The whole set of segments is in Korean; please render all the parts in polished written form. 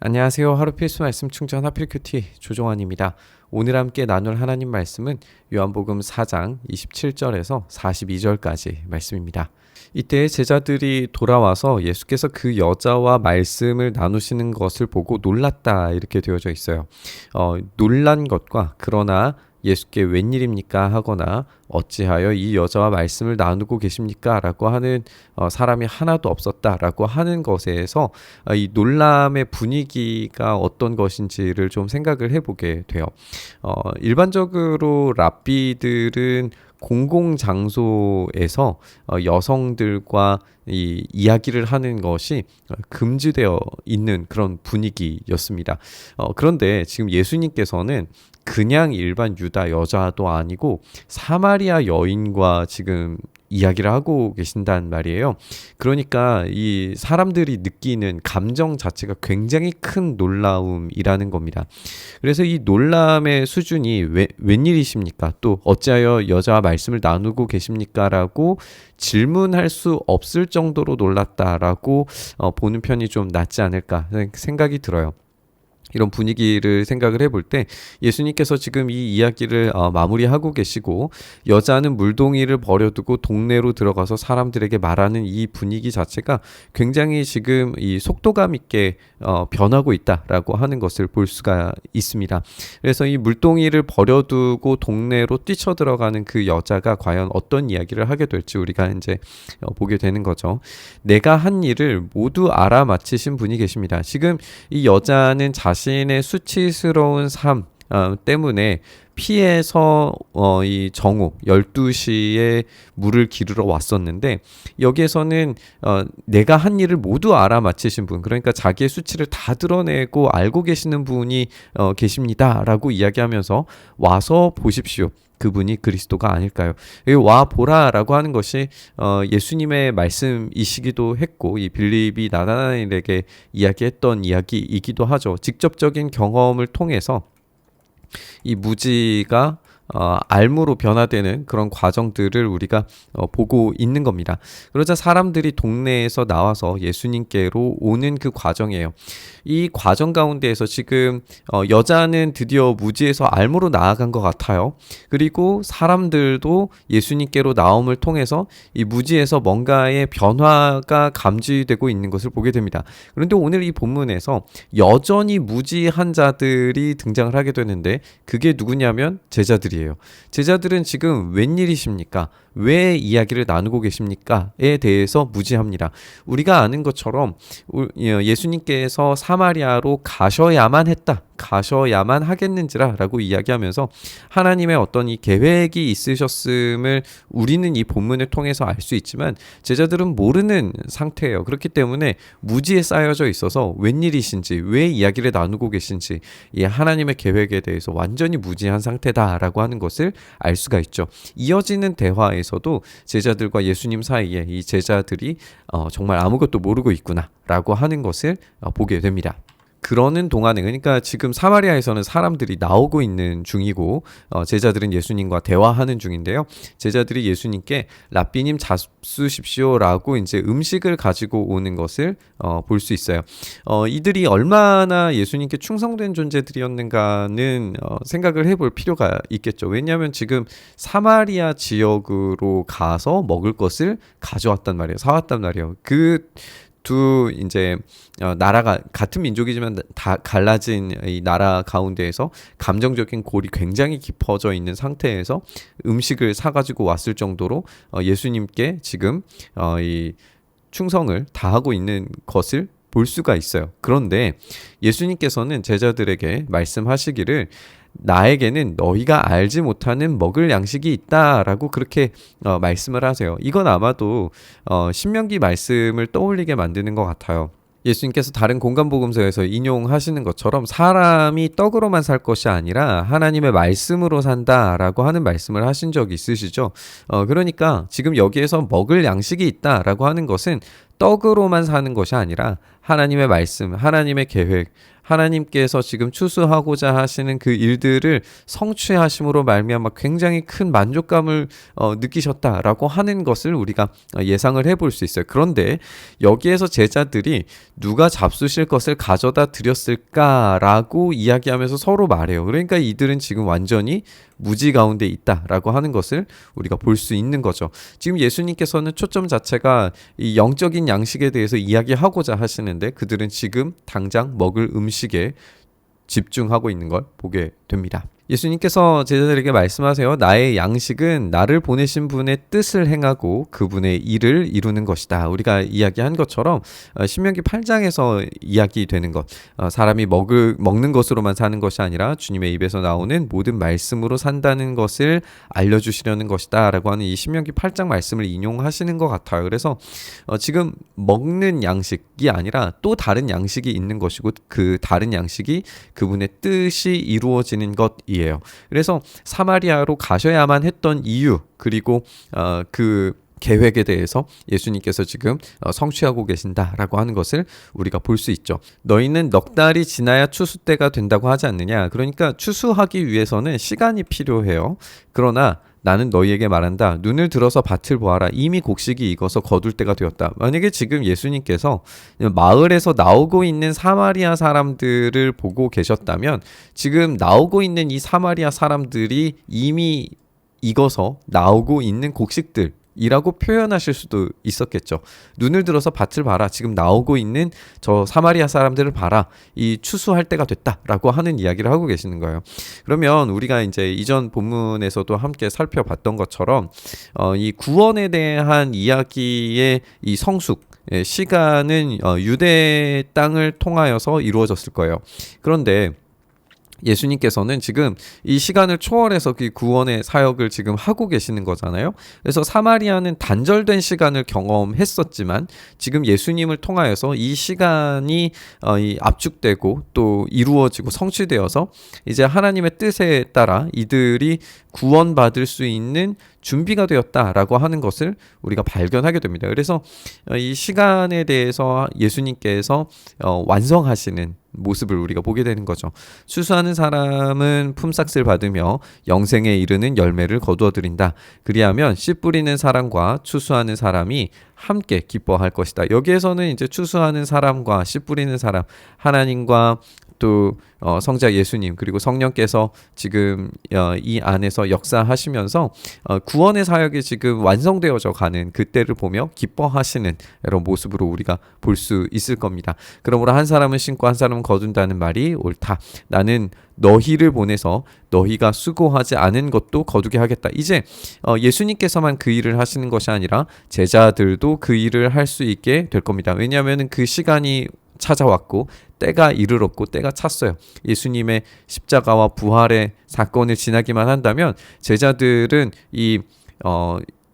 안녕하세요. 하루 필수 말씀 충전 하필 큐티 조종환입니다. 오늘 함께 나눌 하나님 말씀은 요한복음 4장 27절에서 42절까지 말씀입니다. 이때 제자들이 돌아와서 예수께서 그 여자와 말씀을 나누시는 것을 보고 놀랐다 이렇게 되어져 있어요. 놀란 것과 그러나 예수께 웬일입니까 하거나 어찌하여 이 여자와 말씀을 나누고 계십니까 라고 하는 사람이 하나도 없었다라고 하는 것에서 이 놀람의 분위기가 어떤 것인지를 좀 생각을 해보게 돼요. 일반적으로 랍비들은 공공장소에서 여성들과 이 이야기를 하는 것이 금지되어 있는 그런 분위기였습니다. 그런데 지금 예수님께서는 그냥 일반 유다 여자도 아니고 사마리아 여인과 지금 이야기를 하고 계신단 말이에요. 그러니까 이 사람들이 느끼는 감정 자체가 굉장히 큰 놀라움이라는 겁니다. 그래서 이 놀람의 수준이 웬일이십니까? 또 어찌하여 여자와 말씀을 나누고 계십니까? 라고 질문할 수 없을 정도로 놀랐다라고 보는 편이 좀 낫지 않을까 생각이 들어요. 이런 분위기를 생각을 해볼 때 예수님께서 지금 이 이야기를 마무리하고 계시고 여자는 물동이를 버려두고 동네로 들어가서 사람들에게 말하는 이 분위기 자체가 굉장히 지금 이 속도감 있게 변하고 있다라고 하는 것을 볼 수가 있습니다. 그래서 이 물동이를 버려두고 동네로 뛰쳐들어가는 그 여자가 과연 어떤 이야기를 하게 될지 우리가 이제 보게 되는 거죠. 내가 한 일을 모두 알아맞히신 분이 계십니다. 지금 이 여자는 자신의 수치스러운 삶 때문에 피해서 이 정오 12시에 물을 기르러 왔었는데 여기에서는 내가 한 일을 모두 알아맞히신 분, 그러니까 자기의 수치를 다 드러내고 알고 계시는 분이 계십니다라고 이야기하면서 와서 보십시오. 그분이 그리스도가 아닐까요? 와 보라라고 하는 것이 예수님의 말씀이시기도 했고 이 빌립이 나다나엘에게 이야기했던 이야기이기도 하죠. 직접적인 경험을 통해서 이 무지가 알무로 변화되는 그런 과정들을 우리가 보고 있는 겁니다. 그러자 사람들이 동네에서 나와서 예수님께로 오는 그 과정이에요. 이 과정 가운데에서 지금 여자는 드디어 무지에서 알무로 나아간 것 같아요. 그리고 사람들도 예수님께로 나옴을 통해서 이 무지에서 뭔가의 변화가 감지되고 있는 것을 보게 됩니다. 그런데 오늘 이 본문에서 여전히 무지한 자들이 등장을 하게 되는데 그게 누구냐면 제자들이에요. 제자들은 지금 웬일이십니까? 왜 이야기를 나누고 계십니까?에 대해서 무지합니다. 우리가 아는 것처럼 예수님께서 사마리아로 가셔야만 했다. 가셔야만 하겠는지라 라고 이야기하면서 하나님의 어떤 이 계획이 있으셨음을 우리는 이 본문을 통해서 알 수 있지만 제자들은 모르는 상태예요. 그렇기 때문에 무지에 쌓여져 있어서 웬일이신지 왜 이야기를 나누고 계신지 이 하나님의 계획에 대해서 완전히 무지한 상태다라고 하는 것을 알 수가 있죠. 이어지는 대화에서도 제자들과 예수님 사이에 이 제자들이 정말 아무것도 모르고 있구나라고 하는 것을 보게 됩니다. 그러는 동안에 그러니까 지금 사마리아에서는 사람들이 나오고 있는 중이고 제자들은 예수님과 대화하는 중인데요. 제자들이 예수님께 랍비님 잡수십시오라고 이제 음식을 가지고 오는 것을 볼 수 있어요. 이들이 얼마나 예수님께 충성된 존재들이었는가는 생각을 해볼 필요가 있겠죠. 왜냐하면 지금 사마리아 지역으로 가서 먹을 것을 가져왔단 말이에요. 사왔단 말이에요. 두 이제 나라가 같은 민족이지만 다 갈라진 이 나라 가운데에서 감정적인 골이 굉장히 깊어져 있는 상태에서 음식을 사가지고 왔을 정도로 예수님께 지금 이 충성을 다하고 있는 것을 볼 수가 있어요. 그런데 예수님께서는 제자들에게 말씀하시기를 나에게는 너희가 알지 못하는 먹을 양식이 있다라고 그렇게 말씀을 하세요. 이건 아마도 신명기 말씀을 떠올리게 만드는 것 같아요. 예수님께서 다른 공간복음서에서 인용하시는 것처럼 사람이 떡으로만 살 것이 아니라 하나님의 말씀으로 산다라고 하는 말씀을 하신 적이 있으시죠. 그러니까 지금 여기에서 먹을 양식이 있다라고 하는 것은 떡으로만 사는 것이 아니라 하나님의 말씀, 하나님의 계획, 하나님께서 지금 추수하고자 하시는 그 일들을 성취하심으로 말미암아 굉장히 큰 만족감을 느끼셨다라고 하는 것을 우리가 예상을 해볼 수 있어요. 그런데 여기에서 제자들이 누가 잡수실 것을 가져다 드렸을까라고 이야기하면서 서로 말해요. 그러니까 이들은 지금 완전히 무지 가운데 있다라고 하는 것을 우리가 볼 수 있는 거죠. 지금 예수님께서는 초점 자체가 이 영적인 양식에 대해서 이야기하고자 하시는데 그들은 지금 당장 먹을 음식에 집중하고 있는 걸 보게 됩니다. 예수님께서 제자들에게 말씀하세요. 나의 양식은 나를 보내신 분의 뜻을 행하고 그분의 일을 이루는 것이다. 우리가 이야기한 것처럼 신명기 8장에서 이야기되는 것, 사람이 먹는 것으로만 사는 것이 아니라 주님의 입에서 나오는 모든 말씀으로 산다는 것을 알려주시려는 것이다 라고 하는 이 신명기 8장 말씀을 인용하시는 것 같아요. 그래서 지금 먹는 양식이 아니라 또 다른 양식이 있는 것이고 그 다른 양식이 그분의 뜻이 이루어지는 것이에요. 그래서 사마리아로 가셔야만 했던 이유 그리고 그 계획에 대해서 예수님께서 지금 성취하고 계신다라고 하는 것을 우리가 볼 수 있죠. 너희는 넉 달이 지나야 추수 때가 된다고 하지 않느냐. 그러니까 추수하기 위해서는 시간이 필요해요. 그러나 나는 너희에게 말한다. 눈을 들어서 밭을 보아라. 이미 곡식이 익어서 거둘 때가 되었다. 만약에 지금 예수님께서 마을에서 나오고 있는 사마리아 사람들을 보고 계셨다면 지금 나오고 있는 이 사마리아 사람들이 이미 익어서 나오고 있는 곡식들 이라고 표현하실 수도 있었겠죠. 눈을 들어서 밭을 봐라. 지금 나오고 있는 저 사마리아 사람들을 봐라. 이 추수할 때가 됐다라고 하는 이야기를 하고 계시는 거예요. 그러면 우리가 이제 이전 본문에서도 함께 살펴봤던 것처럼 이 구원에 대한 이야기의 이 성숙 시간은 유대 땅을 통하여서 이루어졌을 거예요. 그런데 예수님께서는 지금 이 시간을 초월해서 그 구원의 사역을 지금 하고 계시는 거잖아요. 그래서 사마리아는 단절된 시간을 경험했었지만 지금 예수님을 통하여서 이 시간이 압축되고 또 이루어지고 성취되어서 이제 하나님의 뜻에 따라 이들이 구원받을 수 있는 준비가 되었다라고 하는 것을 우리가 발견하게 됩니다. 그래서 이 시간에 대해서 예수님께서 완성하시는 모습을 우리가 보게 되는 거죠. 추수하는 사람은 품삯을 받으며 영생에 이르는 열매를 거두어 드린다. 그리하면 씨 뿌리는 사람과 추수하는 사람이 함께 기뻐할 것이다. 여기에서는 이제 추수하는 사람과 씨 뿌리는 사람, 하나님과 또 성자 예수님 그리고 성령께서 지금 이 안에서 역사하시면서 구원의 사역이 지금 완성되어져 가는 그때를 보며 기뻐하시는 이런 모습으로 우리가 볼 수 있을 겁니다. 그러므로 한 사람은 심고 한 사람은 거둔다는 말이 옳다. 나는 너희를 보내서 너희가 수고하지 않은 것도 거두게 하겠다. 이제 예수님께서만 그 일을 하시는 것이 아니라 제자들도 그 일을 할 수 있게 될 겁니다. 왜냐하면 그 시간이 찾아왔고 때가 이르렀고 때가 찼어요. 예수님의 십자가와 부활의 사건을 지나기만 한다면 제자들은 이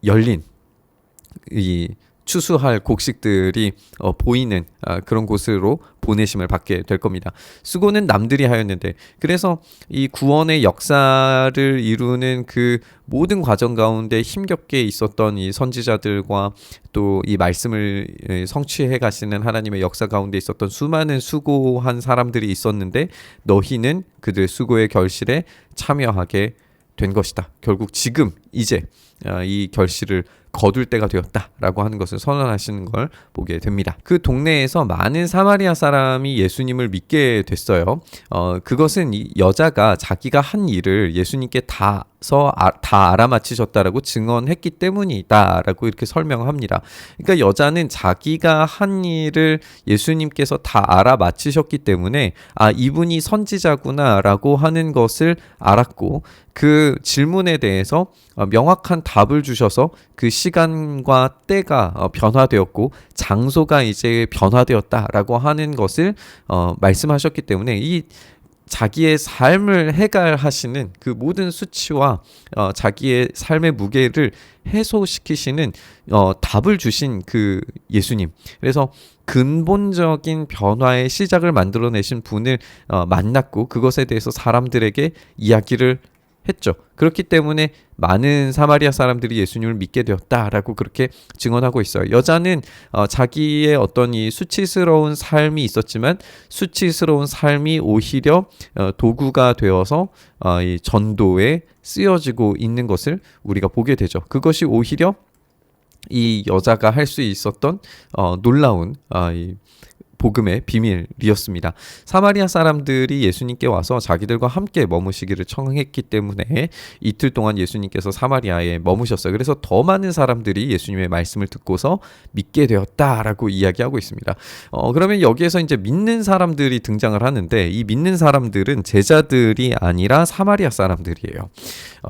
열린 이 추수할 곡식들이 보이는 그런 곳으로 보내심을 받게 될 겁니다. 수고는 남들이 하였는데 그래서 이 구원의 역사를 이루는 그 모든 과정 가운데 힘겹게 있었던 이 선지자들과 또 이 말씀을 성취해 가시는 하나님의 역사 가운데 있었던 수많은 수고한 사람들이 있었는데 너희는 그들 수고의 결실에 참여하게 된 것이다. 결국 지금 이제 이 결실을 거둘 때가 되었다라고 하는 것을 선언하시는 걸 보게 됩니다. 그 동네에서 많은 사마리아 사람이 예수님을 믿게 됐어요. 그것은 이 여자가 자기가 한 일을 예수님께 다 알아맞히셨다라고 증언했기 때문이다라고 이렇게 설명합니다. 그러니까 여자는 자기가 한 일을 예수님께서 다 알아맞히셨기 때문에 이분이 선지자구나라고 하는 것을 알았고 그 질문에 대해서 명확한 답을 주셔서 그 시간과 때가 변화되었고 장소가 이제 변화되었다라고 하는 것을 말씀하셨기 때문에 이 자기의 삶을 해결하시는 그 모든 수치와 자기의 삶의 무게를 해소시키시는 답을 주신 그 예수님. 그래서 근본적인 변화의 시작을 만들어내신 분을 만났고 그것에 대해서 사람들에게 이야기를 했죠. 그렇기 때문에 많은 사마리아 사람들이 예수님을 믿게 되었다라고 그렇게 증언하고 있어요. 여자는 자기의 어떤 이 수치스러운 삶이 있었지만 수치스러운 삶이 오히려 도구가 되어서 이 전도에 쓰여지고 있는 것을 우리가 보게 되죠. 그것이 오히려 이 여자가 할 수 있었던 놀라운 이 복음의 비밀이었습니다. 사마리아 사람들이 예수님께 와서 자기들과 함께 머무시기를 청했기 때문에 이틀 동안 예수님께서 사마리아에 머무셨어요. 그래서 더 많은 사람들이 예수님의 말씀을 듣고서 믿게 되었다라고 이야기하고 있습니다. 그러면 여기에서 이제 믿는 사람들이 등장을 하는데 이 믿는 사람들은 제자들이 아니라 사마리아 사람들이에요.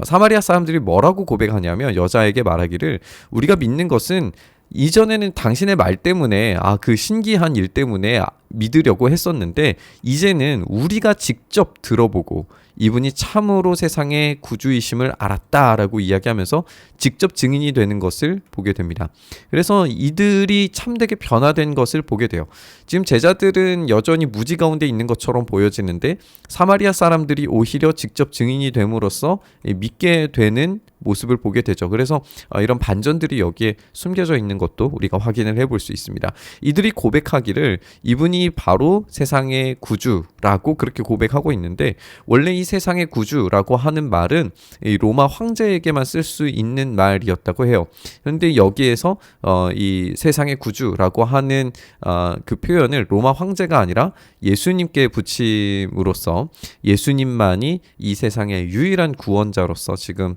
사마리아 사람들이 뭐라고 고백하냐면 여자에게 말하기를 우리가 믿는 것은 이전에는 당신의 말 때문에 그 신기한 일 때문에 믿으려고 했었는데 이제는 우리가 직접 들어보고 이분이 참으로 세상의 구주이심을 알았다라고 이야기하면서 직접 증인이 되는 것을 보게 됩니다. 그래서 이들이 참되게 변화된 것을 보게 돼요. 지금 제자들은 여전히 무지 가운데 있는 것처럼 보여지는데 사마리아 사람들이 오히려 직접 증인이 됨으로써 믿게 되는 모습을 보게 되죠. 그래서 이런 반전들이 여기에 숨겨져 있는 것도 우리가 확인을 해볼 수 있습니다. 이들이 고백하기를 이분이 바로 세상의 구주라고 그렇게 고백하고 있는데 원래 이 세상의 구주라고 하는 말은 이 로마 황제에게만 쓸 수 있는 말이었다고 해요. 그런데 여기에서 이 세상의 구주라고 하는 그 표현을 로마 황제가 아니라 예수님께 붙임으로써 예수님만이 이 세상의 유일한 구원자로서 지금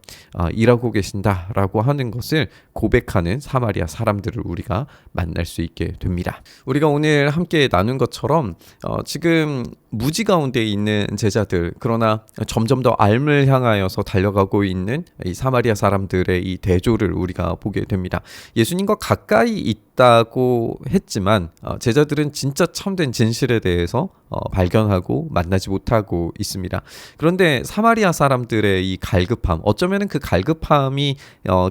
일하고 계신다라고 하는 것을 고백하는 사마리아 사람들을 우리가 만날 수 있게 됩니다. 우리가 오늘 함께 나눈 것처럼 지금 무지 가운데 있는 제자들, 그러나 점점 더 알을 향하여서 달려가고 있는 이 사마리아 사람들의 이 대조를 우리가 보게 됩니다. 예수님과 가까이 있다고 했지만 제자들은 진짜 참된 진실에 대해서 발견하고 만나지 못하고 있습니다. 그런데 사마리아 사람들의 이 갈급함, 어쩌면 그 갈급함이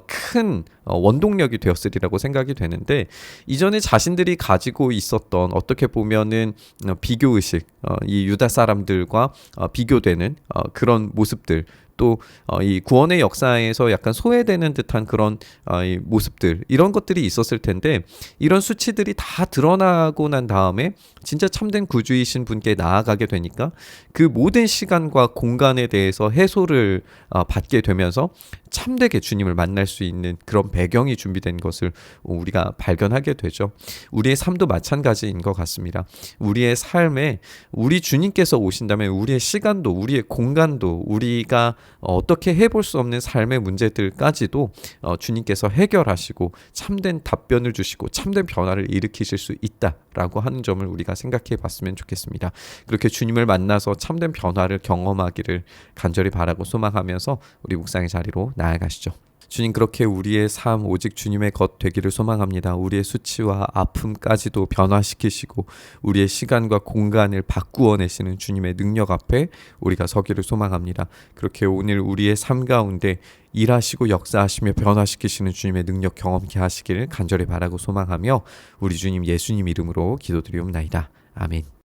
큰 원동력이 되었으리라고 생각이 되는데 이전에 자신들이 가지고 있었던 어떻게 보면은 비교의식, 이 유다 사람들과 비교되는 그런 모습들, 또 이 구원의 역사에서 약간 소외되는 듯한 그런 이 모습들, 이런 것들이 있었을 텐데 이런 수치들이 다 드러나고 난 다음에 진짜 참된 구주이신 분께 나아가게 되니까 그 모든 시간과 공간에 대해서 해소를 받게 되면서 참되게 주님을 만날 수 있는 그런 배경이 준비된 것을 우리가 발견하게 되죠. 우리의 삶도 마찬가지인 것 같습니다. 우리의 삶에 우리 주님께서 오신다면 우리의 시간도, 우리의 공간도, 우리가 어떻게 해볼 수 없는 삶의 문제들까지도 주님께서 해결하시고 참된 답변을 주시고 참된 변화를 일으키실 수 있다라고 하는 점을 우리가 생각해 봤으면 좋겠습니다. 그렇게 주님을 만나서 참된 변화를 경험하기를 간절히 바라고 소망하면서 우리 묵상의 자리로 나아가시죠. 주님, 그렇게 우리의 삶 오직 주님의 것 되기를 소망합니다. 우리의 수치와 아픔까지도 변화시키시고 우리의 시간과 공간을 바꾸어 내시는 주님의 능력 앞에 우리가 서기를 소망합니다. 그렇게 오늘 우리의 삶 가운데 일하시고 역사하시며 변화시키시는 주님의 능력 경험케 하시기를 간절히 바라고 소망하며 우리 주님 예수님 이름으로 기도드리옵나이다. 아멘.